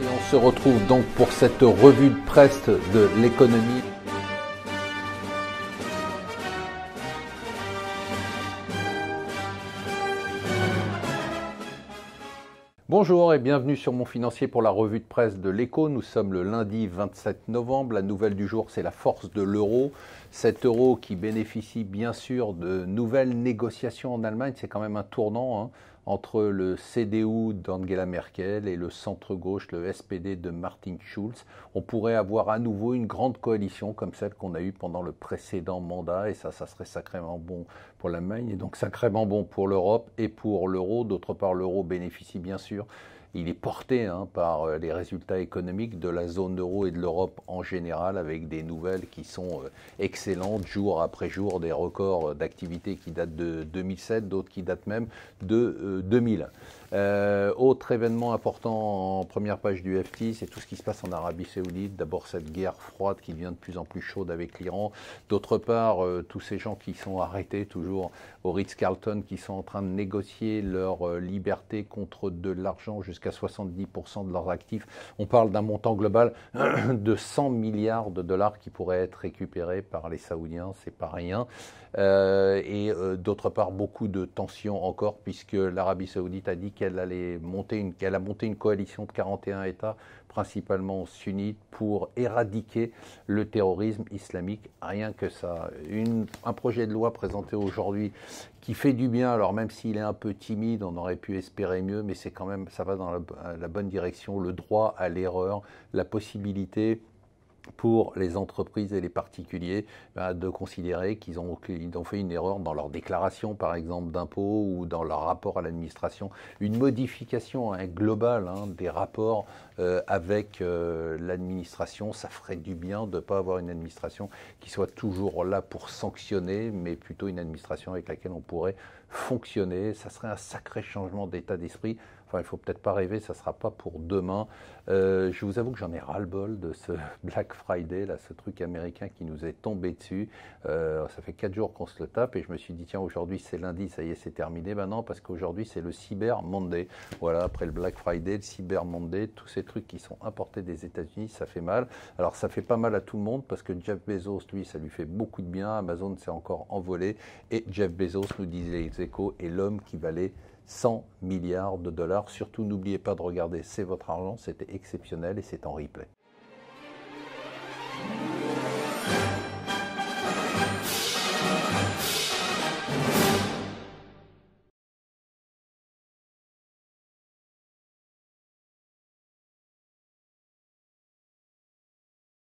Et on se retrouve donc pour cette revue de presse de l'économie. Bonjour et bienvenue sur Mon Financier pour la revue de presse de l'Écho. Nous sommes le lundi 27 novembre. La nouvelle du jour, c'est la force de l'euro. Cet euro qui bénéficie bien sûr de nouvelles négociations en Allemagne. C'est quand même un tournant entre le CDU d'Angela Merkel et le centre-gauche, le SPD de Martin Schulz. On pourrait avoir à nouveau une grande coalition comme celle qu'on a eue pendant le précédent mandat. Et ça serait sacrément bon pour l'Allemagne et donc sacrément bon pour l'Europe et pour l'euro. D'autre part, l'euro bénéficie bien sûr. Il est porté par les résultats économiques de la zone euro et de l'Europe en général, avec des nouvelles qui sont excellentes jour après jour, des records d'activité qui datent de 2007, d'autres qui datent même de 2000. Autre événement important en première page du FT, c'est tout ce qui se passe en Arabie Saoudite. D'abord cette guerre froide qui devient de plus en plus chaude avec l'Iran. D'autre part, tous ces gens qui sont arrêtés toujours au Ritz-Carlton, qui sont en train de négocier leur liberté contre de l'argent jusqu'à 70% de leurs actifs. On parle d'un montant global de 100 milliards de dollars qui pourraient être récupérés par les Saoudiens, c'est pas rien. D'autre part, beaucoup de tensions encore, puisque l'Arabie Saoudite a dit qu'elle a monté une coalition de 41 États, principalement sunnites, pour éradiquer le terrorisme islamique. Rien que ça. Un projet de loi présenté aujourd'hui qui fait du bien, alors même s'il est un peu timide, on aurait pu espérer mieux, mais c'est quand même, ça va dans la bonne direction. Le droit à l'erreur, la possibilité pour les entreprises et les particuliers de considérer qu'ils ont fait une erreur dans leur déclaration, par exemple, d'impôt ou dans leur rapport à l'administration. Une modification globale des rapports avec l'administration, ça ferait du bien de ne pas avoir une administration qui soit toujours là pour sanctionner, mais plutôt une administration avec laquelle on pourrait fonctionner. Ça serait un sacré changement d'état d'esprit. Enfin, il ne faut peut-être pas rêver, ça ne sera pas pour demain. Je vous avoue que j'en ai ras-le-bol de ce Black Friday, là, ce truc américain qui nous est tombé dessus. Ça fait 4 jours qu'on se le tape et je me suis dit, tiens, aujourd'hui c'est lundi, ça y est, c'est terminé. Ben non, parce qu'aujourd'hui c'est le Cyber Monday. Voilà, après le Black Friday, le Cyber Monday, tous ces trucs qui sont importés des États-Unis, ça fait mal. Alors ça fait pas mal à tout le monde parce que Jeff Bezos, lui, ça lui fait beaucoup de bien. Amazon s'est encore envolé et Jeff Bezos, nous disait les Échos, est l'homme qui valait 100 milliards de dollars. Surtout, n'oubliez pas de regarder C'est votre argent, c'était exceptionnel et c'est en replay.